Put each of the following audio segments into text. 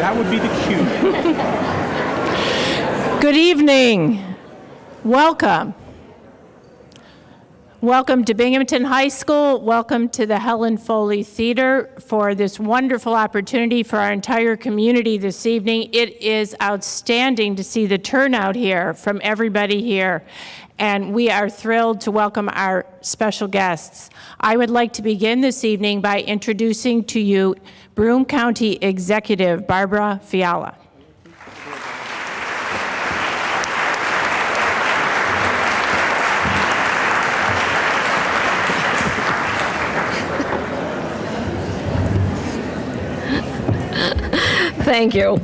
That would be the cue. Good evening. Welcome. Welcome to Binghamton High School. Welcome to the Helen Foley Theater for this wonderful opportunity for our entire community this evening. It is outstanding to see the turnout here from everybody here, and we are thrilled to welcome our special guests. I would like to begin this evening by introducing to you Broome County Executive Barbara Fiala. Thank you.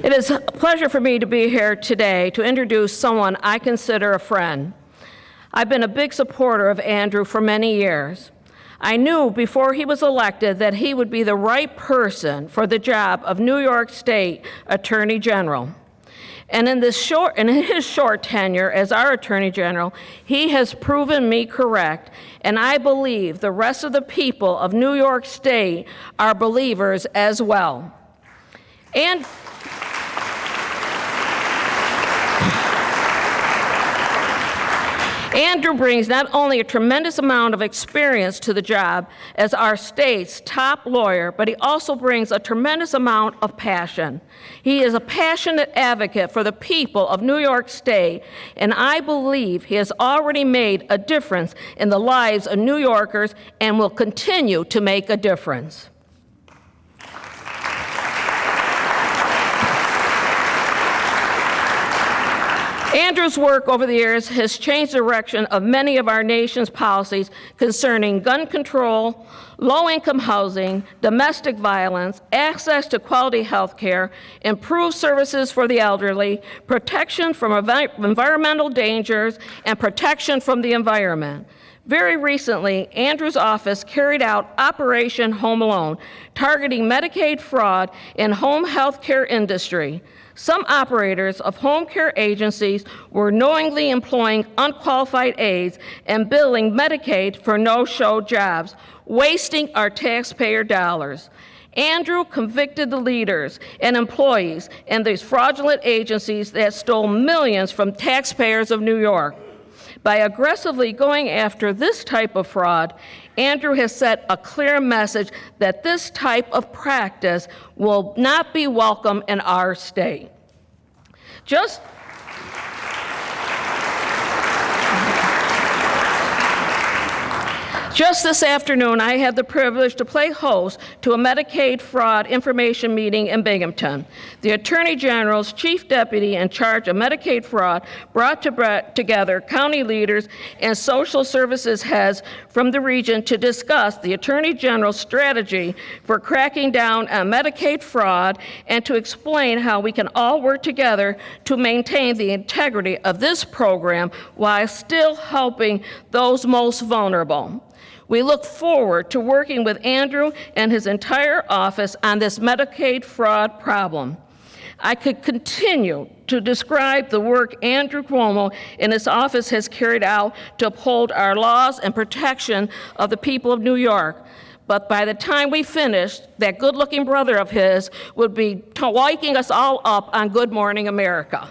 It is a pleasure for me to be here today to introduce someone I consider a friend. I've been a big supporter of Andrew for many years. I knew before he was elected that he would be the right person for the job of New York State Attorney General. And in his short tenure as our Attorney General, he has proven me correct, and I believe the rest of the people of New York State are believers as well. And Andrew brings not only a tremendous amount of experience to the job as our state's top lawyer, but he also brings a tremendous amount of passion. He is a passionate advocate for the people of New York State, and I believe he has already made a difference in the lives of New Yorkers and will continue to make a difference. Andrew's work over the years has changed the direction of many of our nation's policies concerning gun control, low-income housing, domestic violence, access to quality health care, improved services for the elderly, protection from environmental dangers, and protection from the environment. Very recently, Andrew's office carried out Operation Home Alone, targeting Medicaid fraud in home health care industry. Some operators of home care agencies were knowingly employing unqualified aides and billing Medicaid for no-show jobs, wasting our taxpayer dollars. Andrew convicted the leaders and employees in these fraudulent agencies that stole millions from taxpayers of New York. By aggressively going after this type of fraud, Andrew has set a clear message that this type of practice will not be welcome in our state. Just this afternoon, I had the privilege to play host to a Medicaid fraud information meeting in Binghamton. The Attorney General's chief deputy in charge of Medicaid fraud brought together county leaders and social services heads from the region to discuss the Attorney General's strategy for cracking down on Medicaid fraud and to explain how we can all work together to maintain the integrity of this program while still helping those most vulnerable. We look forward to working with Andrew and his entire office on this Medicaid fraud problem. I could continue to describe the work Andrew Cuomo and his office has carried out to uphold our laws and protection of the people of New York. But by the time we finish, that good-looking brother of his would be waking us all up on Good Morning America.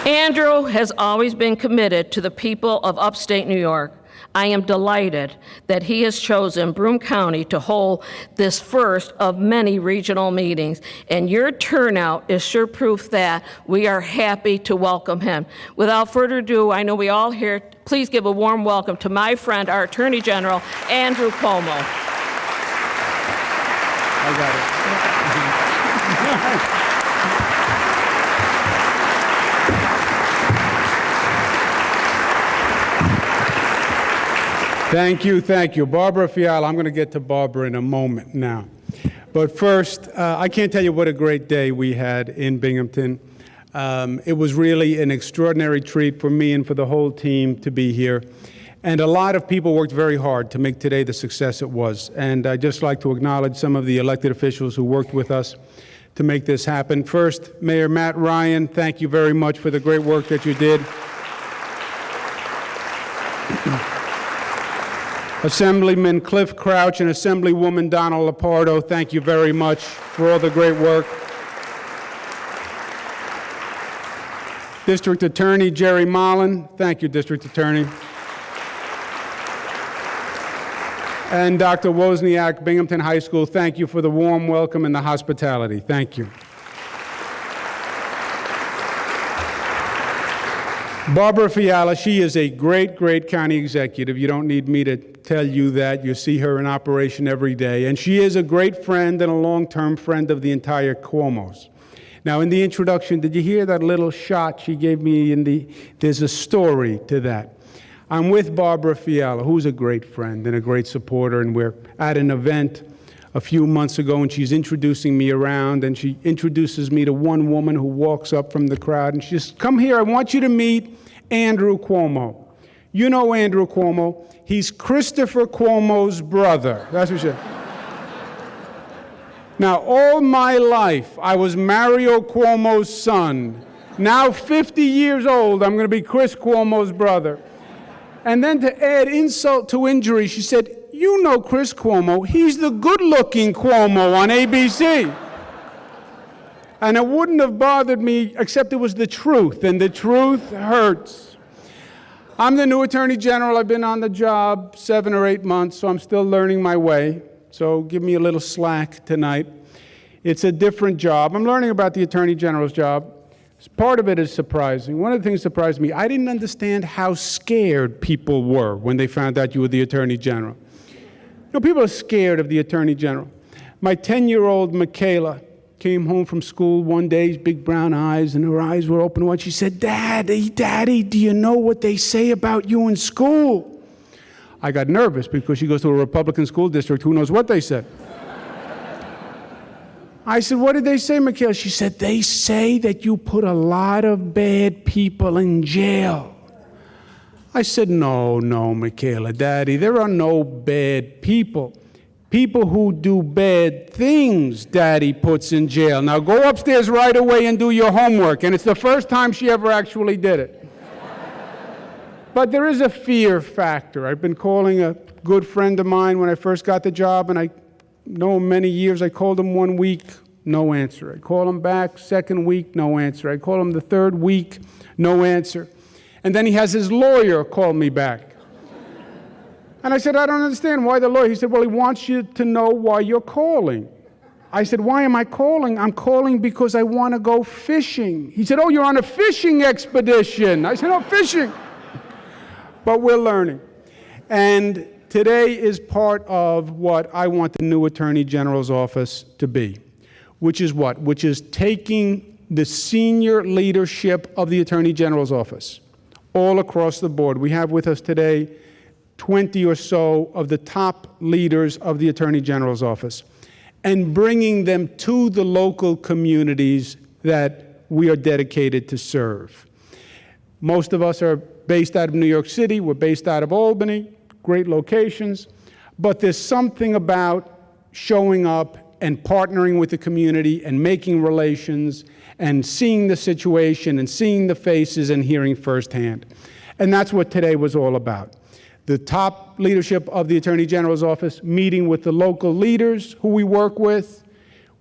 Andrew has always been committed to the people of upstate New York. I am delighted that he has chosen Broome County to hold this first of many regional meetings, and your turnout is sure proof that we are happy to welcome him. Without further ado, I know we all here, please give a warm welcome to my friend, our Attorney General, Andrew Cuomo. I got it. Thank you. Barbara Fiala, I'm going to get to Barbara in a moment now. But first, I can't tell you what a great day we had in Binghamton. It was really an extraordinary treat for me and for the whole team to be here. And a lot of people worked very hard to make today the success it was. And I'd just like to acknowledge some of the elected officials who worked with us to make this happen. First, Mayor Matt Ryan, thank you very much for the great work that you did. Assemblyman Cliff Crouch and Assemblywoman Donald Lapardo, thank you very much for all the great work. District Attorney Jerry Mullen, thank you, District Attorney. And Dr. Wozniak, Binghamton High School, thank you for the warm welcome and the hospitality. Thank you. Barbara Fiala, she is a great, great county executive. You don't need me to tell you that. You see her in operation every day. And she is a great friend and a long-term friend of the entire Cuomos. Now, in the introduction, did you hear that little shot she gave me there's a story to that. I'm with Barbara Fiala, who's a great friend and a great supporter, and we're at an event a few months ago, and she's introducing me around, and she introduces me to one woman who walks up from the crowd, and she says, "Come here, I want you to meet Andrew Cuomo." You know Andrew Cuomo. He's Christopher Cuomo's brother. That's what she said. Now, all my life, I was Mario Cuomo's son. Now, 50 years old, I'm going to be Chris Cuomo's brother. And then to add insult to injury, she said, "You know Chris Cuomo. He's the good-looking Cuomo on ABC." And it wouldn't have bothered me, except it was the truth, and the truth hurts. I'm the new Attorney General. I've been on the job 7 or 8 months, so I'm still learning my way. So give me a little slack tonight. It's a different job. I'm learning about the Attorney General's job. Part of it is surprising. One of the things that surprised me, I didn't understand how scared people were when they found out you were the Attorney General. You know, people are scared of the Attorney General. My 10-year-old Michaela came home from school one day, big brown eyes, and her eyes were open wide. She said, Daddy, do you know what they say about you in school?" I got nervous because she goes to a Republican school district. Who knows what they said? I said, "What did they say, Michaela?" She said, "They say that you put a lot of bad people in jail." I said, No, Michaela, Daddy, there are no bad people. People who do bad things, Daddy puts in jail. Now go upstairs right away and do your homework. And it's the first time she ever actually did it. But there is a fear factor. I've been calling a good friend of mine when I first got the job, and I know him many years. I called him 1 week, no answer. I call him back, second week, no answer. I call him the third week, no answer. And then he has his lawyer call me back. And I said, "I don't understand. Why the lawyer?" He said, "Well, he wants you to know why you're calling." I said, "Why am I calling?" "I'm calling because I want to go fishing." He said, "Oh, you're on a fishing expedition." I said, "Oh, fishing." But we're learning. And today is part of what I want the new Attorney General's office to be, which is what? Which is taking the senior leadership of the Attorney General's office all across the board. We have with us today 20 or so of the top leaders of the Attorney General's office, and bringing them to the local communities that we are dedicated to serve. Most of us are based out of New York City. We're based out of Albany, great locations. But there's something about showing up and partnering with the community and making relations and seeing the situation and seeing the faces and hearing firsthand. And that's what today was all about. The top leadership of the Attorney General's office meeting with the local leaders who we work with,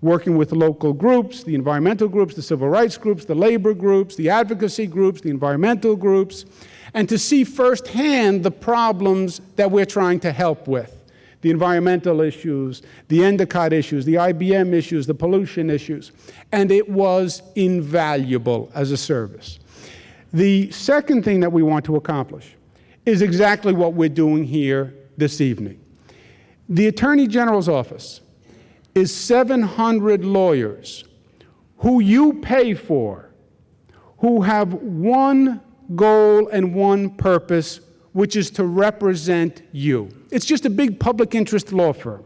working with local groups, the environmental groups, the civil rights groups, the labor groups, the advocacy groups, the environmental groups, and to see firsthand the problems that we're trying to help with. The environmental issues, the Endicott issues, the IBM issues, the pollution issues. And it was invaluable as a service. The second thing that we want to accomplish is exactly what we're doing here this evening. The Attorney General's office is 700 lawyers who you pay for, who have one goal and one purpose, which is to represent you. It's just a big public interest law firm.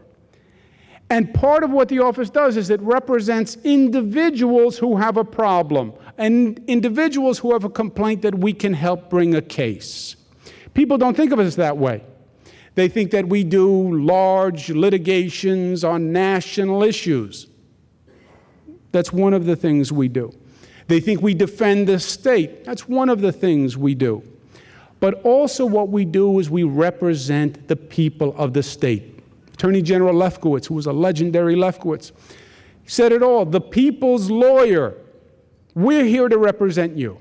And part of what the office does is it represents individuals who have a problem and individuals who have a complaint that we can help bring a case. People don't think of us that way. They think that we do large litigations on national issues. That's one of the things we do. They think we defend the state. That's one of the things we do. But also what we do is we represent the people of the state. Attorney General Lefkowitz, who was a legendary Lefkowitz, said it all, the people's lawyer. We're here to represent you.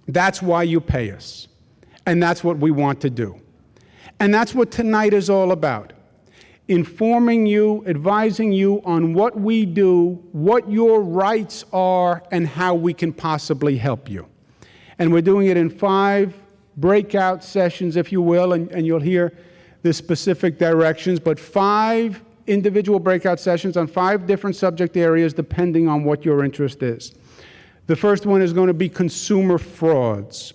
That's why you pay us. And that's what we want to do. And that's what tonight is all about. Informing you, advising you on what we do, what your rights are, and how we can possibly help you. And we're doing it in 5 breakout sessions, if you will, and you'll hear the specific directions, but 5 individual breakout sessions on 5 different subject areas depending on what your interest is. The first one is going to be consumer frauds.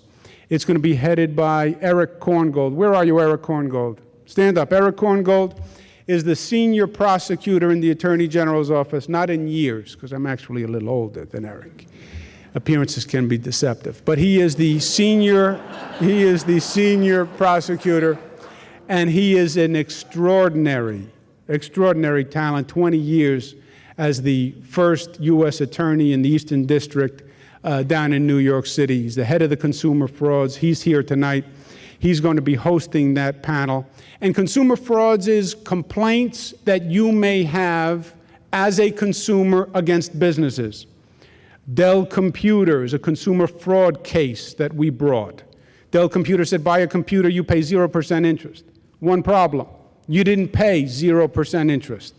It's going to be headed by Eric Korngold. Where are you, Eric Korngold? Stand up. Eric Korngold is the senior prosecutor in the Attorney General's office, not in years, because I'm actually a little older than Eric. Appearances can be deceptive. But he is the senior prosecutor, and he is an extraordinary talent, 20 years as the first U.S. attorney in the Eastern District down in New York City. He's the head of the consumer frauds. He's here tonight. He's going to be hosting that panel. And consumer frauds is complaints that you may have as a consumer against businesses. Dell Computer is a consumer fraud case that we brought. Dell Computer said, buy a computer, you pay 0% interest. One problem, you didn't pay 0% interest.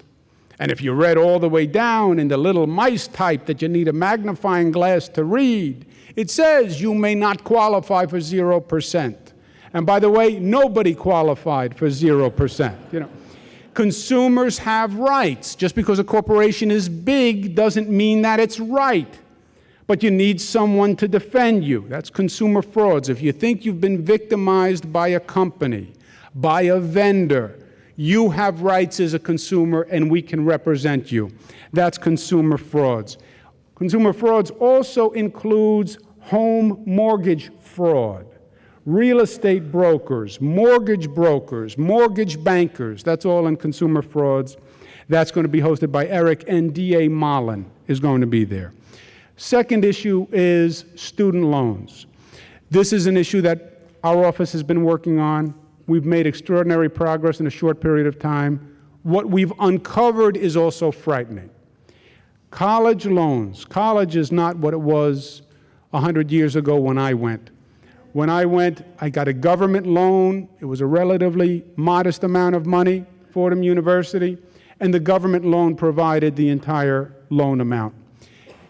And if you read all the way down in the little mice type that you need a magnifying glass to read, it says you may not qualify for 0%. And by the way, nobody qualified for 0%. Consumers have rights. Just because a corporation is big doesn't mean that it's right. But you need someone to defend you. That's consumer frauds. If you think you've been victimized by a company, by a vendor, you have rights as a consumer and we can represent you. That's consumer frauds. Consumer frauds also includes home mortgage fraud, real estate brokers, mortgage bankers. That's all in consumer frauds. That's going to be hosted by Eric, and D.A. Mullen is going to be there. Second issue is student loans. This is an issue that our office has been working on. We've made extraordinary progress in a short period of time. What we've uncovered is also frightening. College loans. College is not what it was 100 years ago when I went. When I went, I got a government loan. It was a relatively modest amount of money, Fordham University, and the government loan provided the entire loan amount.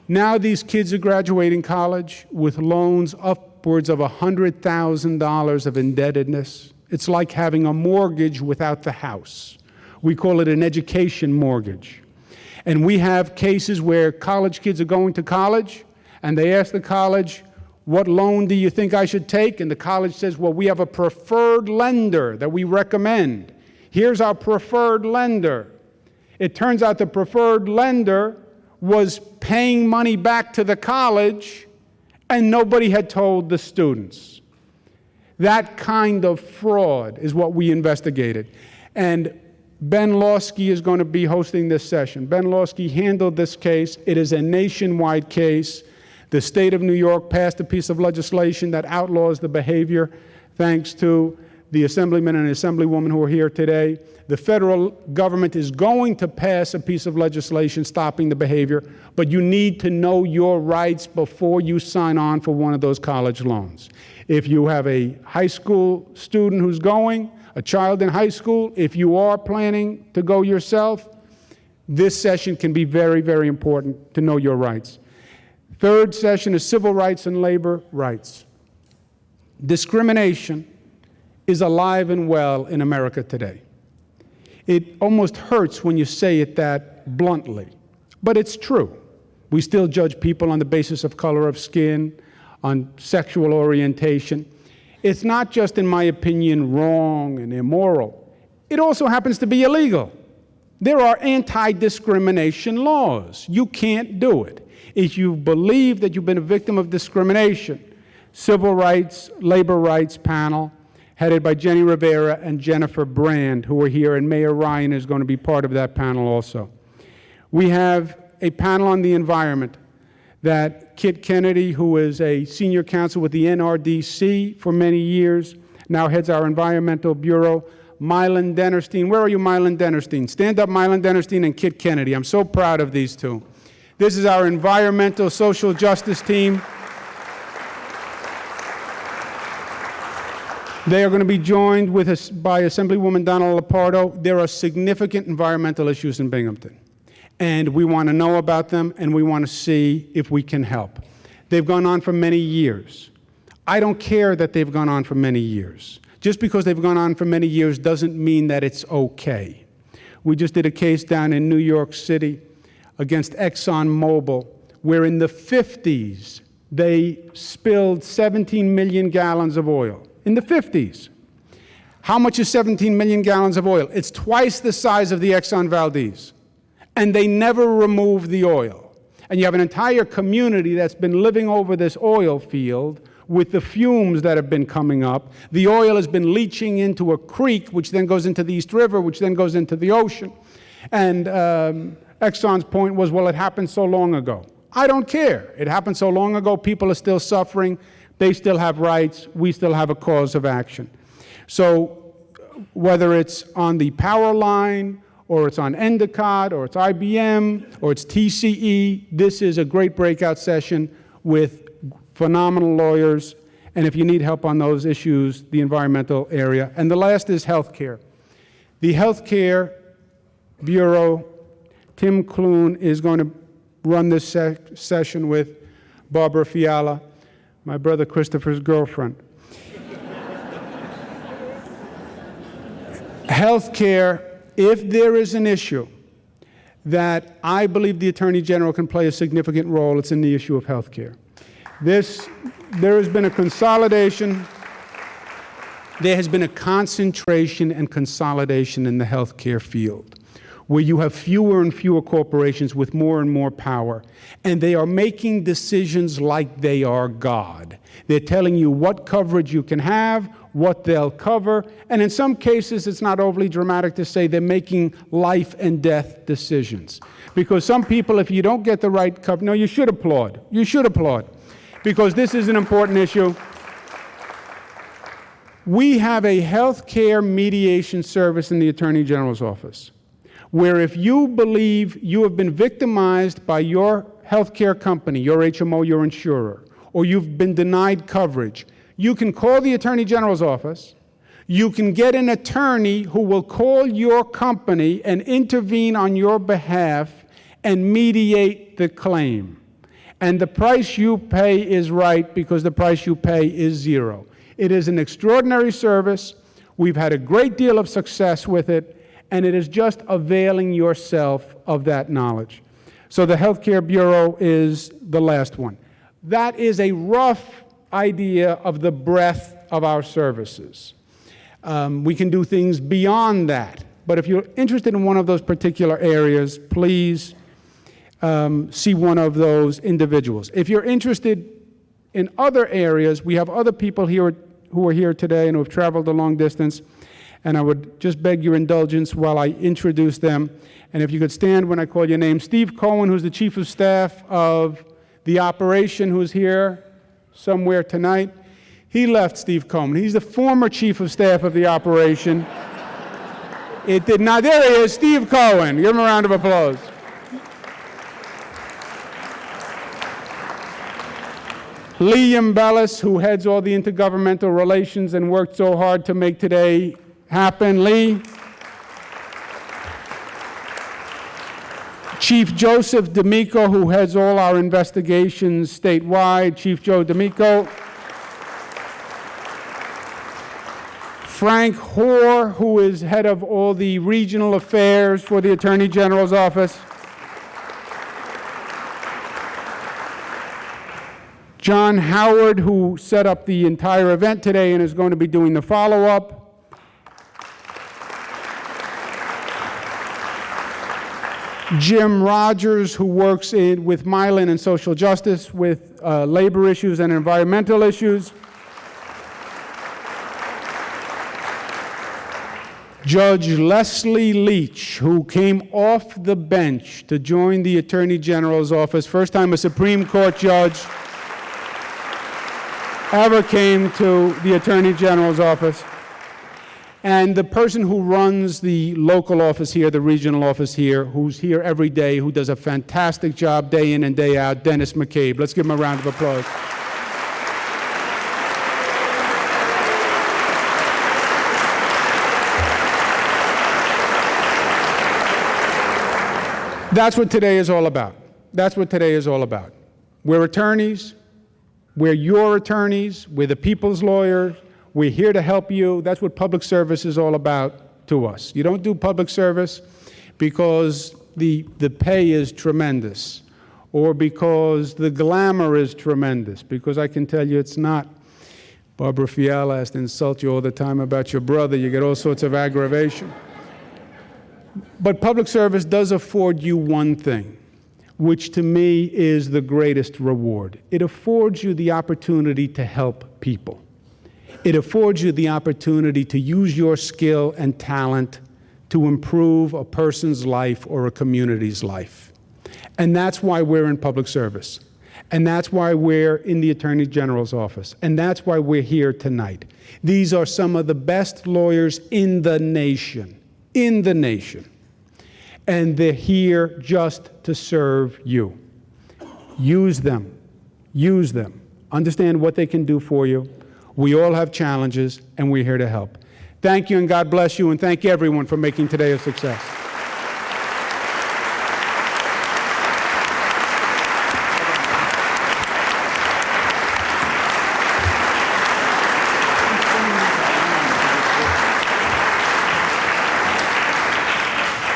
Now these kids are graduating college with loans upwards of $100,000 of indebtedness. It's like having a mortgage without the house. We call it an education mortgage. And we have cases where college kids are going to college, and they ask the college, what loan do you think I should take? And the college says, well, we have a preferred lender that we recommend. Here's our preferred lender. It turns out the preferred lender was paying money back to the college, and nobody had told the students. That kind of fraud is what we investigated. And Ben Lawsky is going to be hosting this session. Ben Lawsky handled this case. It is a nationwide case. The state of New York passed a piece of legislation that outlaws the behavior, thanks to the assemblyman and assemblywoman who are here today. The federal government is going to pass a piece of legislation stopping the behavior, but you need to know your rights before you sign on for one of those college loans. If you have a high school student who's going, a child in high school, if you are planning to go yourself, this session can be very, very important to know your rights. Third session is civil rights and labor rights. Discrimination is alive and well in America today. It almost hurts when you say it that bluntly, but it's true. We still judge people on the basis of color of skin, on sexual orientation. It's not just, in my opinion, wrong and immoral. It also happens to be illegal. There are anti-discrimination laws. You can't do it. If you believe that you've been a victim of discrimination, Civil Rights, Labor Rights panel, headed by Jenny Rivera and Jennifer Brand, who are here, and Mayor Ryan is going to be part of that panel also. We have a panel on the environment that Kit Kennedy, who is a senior counsel with the NRDC for many years, now heads our Environmental Bureau. Mylan Dennerstein, where are you, Mylan Dennerstein? Stand up, Mylan Dennerstein and Kit Kennedy. I'm so proud of these two. This is our environmental social justice team. They are going to be joined by Assemblywoman Donna Lapardo. There are significant environmental issues in Binghamton, and we want to know about them, and we want to see if we can help. They've gone on for many years. I don't care that they've gone on for many years. Just because they've gone on for many years doesn't mean that it's okay. We just did a case down in New York City against ExxonMobil, where in the 50s, they spilled 17 million gallons of oil. In the 50s. How much is 17 million gallons of oil? It's twice the size of the Exxon Valdez. And they never removed the oil. And you have an entire community that's been living over this oil field with the fumes that have been coming up. The oil has been leaching into a creek, which then goes into the East River, which then goes into the ocean. And Exxon's point was, well, it happened so long ago. I don't care. It happened so long ago. People are still suffering. They still have rights. We still have a cause of action. So whether it's on the power line, or it's on Endicott, or it's IBM, or it's TCE, this is a great breakout session with phenomenal lawyers. And if you need help on those issues, the environmental area. And the last is healthcare. The Healthcare Bureau, Tim Clune is going to run this session with Barbara Fiala, my brother Christopher's girlfriend. Healthcare, if there is an issue that I believe the Attorney General can play a significant role, it's in the issue of healthcare. There has been a consolidation, there has been a concentration and consolidation in the healthcare field, where you have fewer and fewer corporations with more and more power, and they are making decisions like they are God. They're telling you what coverage you can have, what they'll cover, and in some cases, it's not overly dramatic to say they're making life and death decisions. Because some people, if you don't get the right coverage, no, you should applaud. You should applaud, because this is an important issue. We have a health care mediation service in the Attorney General's office, where if you believe you have been victimized by your healthcare company, your HMO, your insurer, or you've been denied coverage, you can call the Attorney General's office. You can get an attorney who will call your company and intervene on your behalf and mediate the claim. And the price you pay is right, because the price you pay is zero. It is an extraordinary service. We've had a great deal of success with it. And it is just availing yourself of that knowledge. So the Healthcare Bureau is the last one. That is a rough idea of the breadth of our services. We can do things beyond that. But if you're interested in one of those particular areas, please see one of those individuals. If you're interested in other areas, we have other people here who are here today and who have traveled a long distance. And I would just beg your indulgence while I introduce them. And if you could stand when I call your name. Steve Cohen, who's the Chief of Staff of the operation, who's here somewhere tonight. He left, Steve Cohen. He's the former Chief of Staff of the operation. It did not. There he is, Steve Cohen. Give him a round of applause. Lee Yambellis, who heads all the intergovernmental relations and worked so hard to make today happen. Lee. Chief Joseph D'Amico, who heads all our investigations statewide. Chief Joe D'Amico. Frank Hoare, who is head of all the regional affairs for the Attorney General's office. John Howard, who set up the entire event today and is going to be doing the follow-up. Jim Rogers, who works with Mylan and social justice with labor issues and environmental issues. Judge Leslie Leach, who came off the bench to join the Attorney General's office, first time a Supreme Court judge ever came to the Attorney General's office. And the person who runs the local office here, the regional office here, who's here every day, who does a fantastic job day in and day out, Dennis McCabe. Let's give him a round of applause. That's what today is all about. That's what today is all about. We're attorneys. We're your attorneys. We're the people's lawyers. We're here to help you. That's what public service is all about to us. You don't do public service because the pay is tremendous or because the glamour is tremendous, because I can tell you it's not. Barbara Fiala has to insult you all the time about your brother. You get all sorts of aggravation. But public service does afford you one thing, which to me is the greatest reward. It affords you the opportunity to help people. It affords you the opportunity to use your skill and talent to improve a person's life or a community's life. And that's why we're in public service. And that's why we're in the Attorney General's office. And that's why we're here tonight. These are some of the best lawyers in the nation. And they're here just to serve you. Use them. Use them. Understand what they can do for you. We all have challenges, and we're here to help. Thank you, and God bless you, and thank you everyone for making today a success.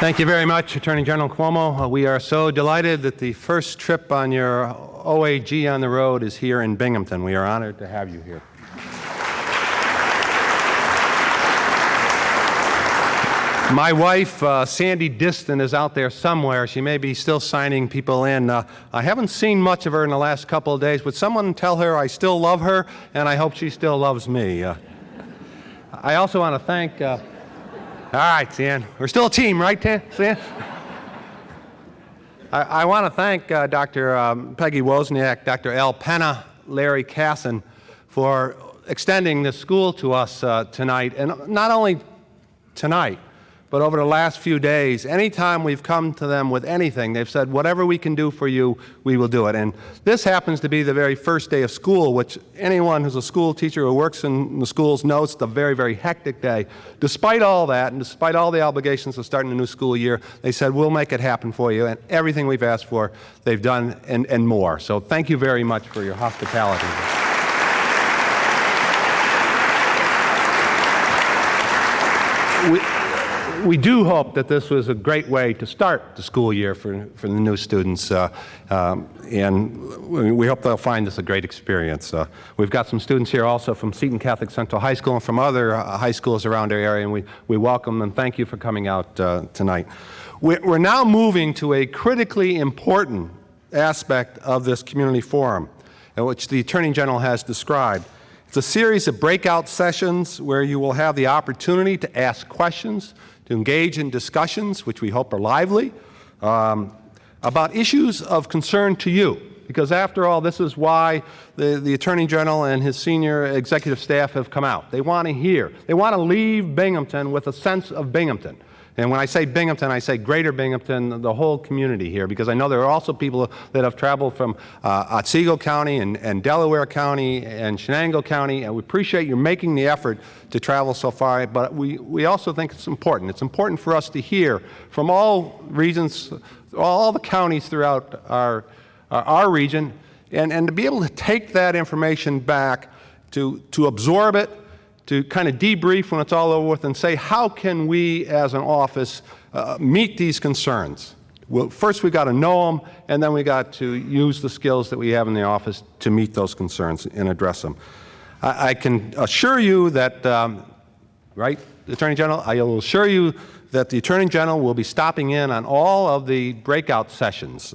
Thank you very much, Attorney General Cuomo. We are so delighted that the first trip on your OAG on the road is here in Binghamton. We are honored to have you here. My wife, Sandy Diston, is out there somewhere. She may be still signing people in. I haven't seen much of her in the last couple of days. Would someone tell her I still love her, and I hope she still loves me? I also want to thank... all right, San. We're still a team, right, San? I want to thank Dr. Peggy Wozniak, Dr. Al Penna, Larry Casson for extending this school to us tonight. And not only tonight, but over the last few days, anytime we've come to them with anything, they've said, whatever we can do for you, we will do it. And this happens to be the very first day of school, which anyone who's a school teacher who works in the schools knows it's a very, very hectic day. Despite all that, and despite all the obligations of starting a new school year, they said, we'll make it happen for you. And everything we've asked for, they've done and more. So thank you very much for your hospitality. We do hope that this was a great way to start the school year for the new students, and we hope they'll find this a great experience. We've got some students here also from Seton Catholic Central High School and from other high schools around our area, and we welcome them. Thank you for coming out tonight. We're now moving to a critically important aspect of this community forum, which the Attorney General has described. It's a series of breakout sessions where you will have the opportunity to ask questions, to engage in discussions, which we hope are lively, about issues of concern to you. Because after all, this is why the Attorney General and his senior executive staff have come out. They want to hear. They want to leave Binghamton with a sense of Binghamton. And when I say Binghamton, I say greater Binghamton, the whole community here, because I know there are also people that have traveled from Otsego County and Delaware County and Shenango County, and we appreciate you making the effort to travel so far, but we also think it's important. It's important for us to hear from all regions, all the counties throughout our region, and to be able to take that information back, to absorb it, to kind of debrief when it's all over with and say, how can we as an office meet these concerns? Well, first we've got to know them, and then we got to use the skills that we have in the office to meet those concerns and address them. I can assure you that, right, Attorney General, I will assure you that the Attorney General will be stopping in on all of the breakout sessions.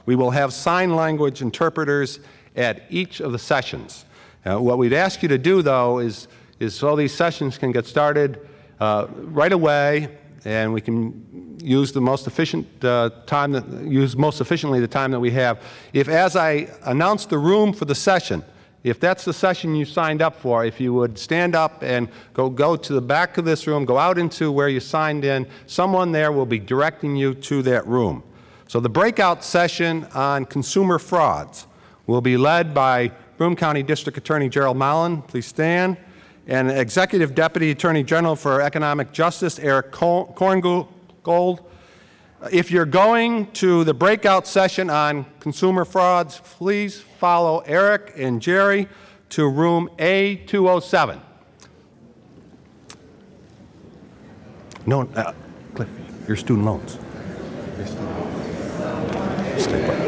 We will have sign language interpreters at each of the sessions. What we'd ask you to do, though, is so these sessions can get started, right away, and we can use the most efficient most efficiently the time that we have. If, as I announce the room for the session, if that's the session you signed up for, if you would stand up and go to the back of this room, go out into where you signed in, someone there will be directing you to that room. So the breakout session on consumer frauds will be led by Broome County District Attorney Gerald Mallon. Please stand. And Executive Deputy Attorney General for Economic Justice Eric Korngold. If you're going to the breakout session on consumer frauds, please follow Eric and Jerry to room A207. No, Cliff, your student loans. Stay put.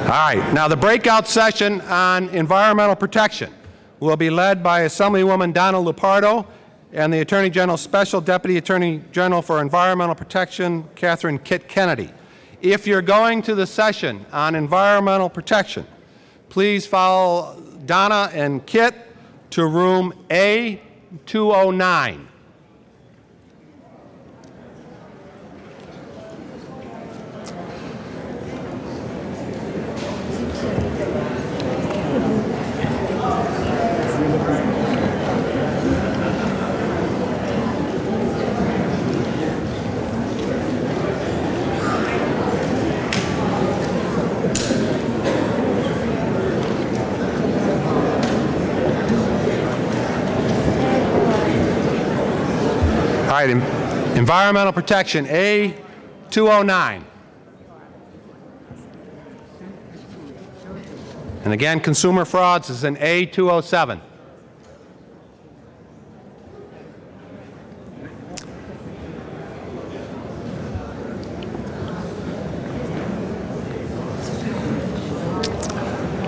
All right, now the breakout session on environmental protection will be led by Assemblywoman Donna Lupardo and the Attorney General's Special Deputy Attorney General for Environmental Protection, Catherine Kit Kennedy. If you're going to the session on environmental protection, please follow Donna and Kit to room A209. All right, environmental protection, A209. And again, consumer frauds is in A207.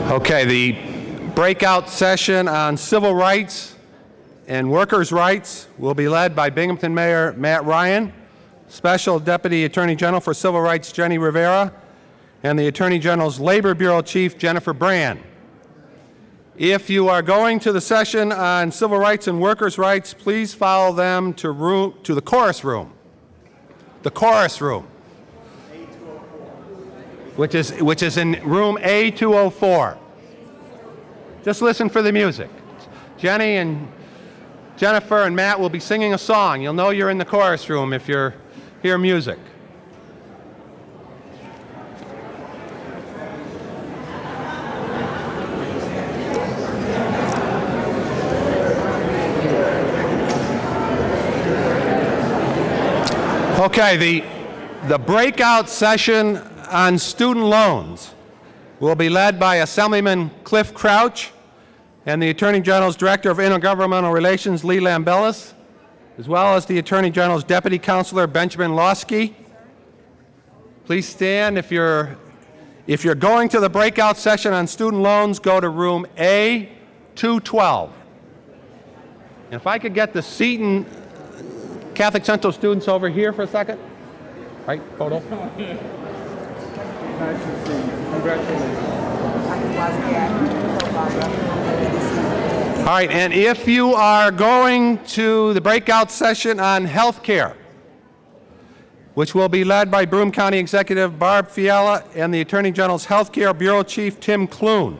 Okay, the breakout session on civil rights and workers' rights will be led by Binghamton Mayor Matt Ryan, Special Deputy Attorney General for Civil Rights Jenny Rivera, and the Attorney General's Labor Bureau Chief Jennifer Brand. If you are going to the session on civil rights and workers' rights, please follow them to the chorus room. The chorus room, which is in room A204. Just listen for the music. Jenny and Jennifer and Matt will be singing a song. You'll know you're in the chorus room if you hear music. Okay, the breakout session on student loans will be led by Assemblyman Cliff Crouch and the Attorney General's Director of Intergovernmental Relations, Lee Lambellis, as well as the Attorney General's Deputy Counselor, Benjamin Losky. Please stand. If you're going to the breakout session on student loans, go to room A212. And if I could get the Seton Catholic Central students over here for a second. Right, photo. All right, and if you are going to the breakout session on health care, which will be led by Broome County Executive Barb Fiala and the Attorney General's Health Care Bureau Chief Tim Clune,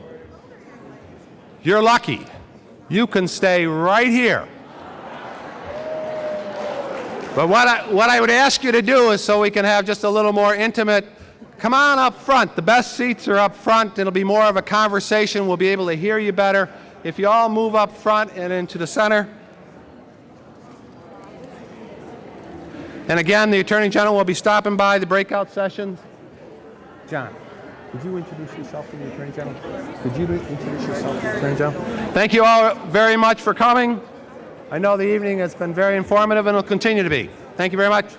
you're lucky. You can stay right here. But what I would ask you to do is, so we can have just a little more intimate, come on up front. The best seats are up front. It'll be more of a conversation. We'll be able to hear you better. If you all move up front and into the center. And again, the Attorney General will be stopping by the breakout sessions. John, would you introduce yourself to the Attorney General? Could you introduce yourself to the Attorney General? Thank you all very much for coming. I know the evening has been very informative and will continue to be. Thank you very much.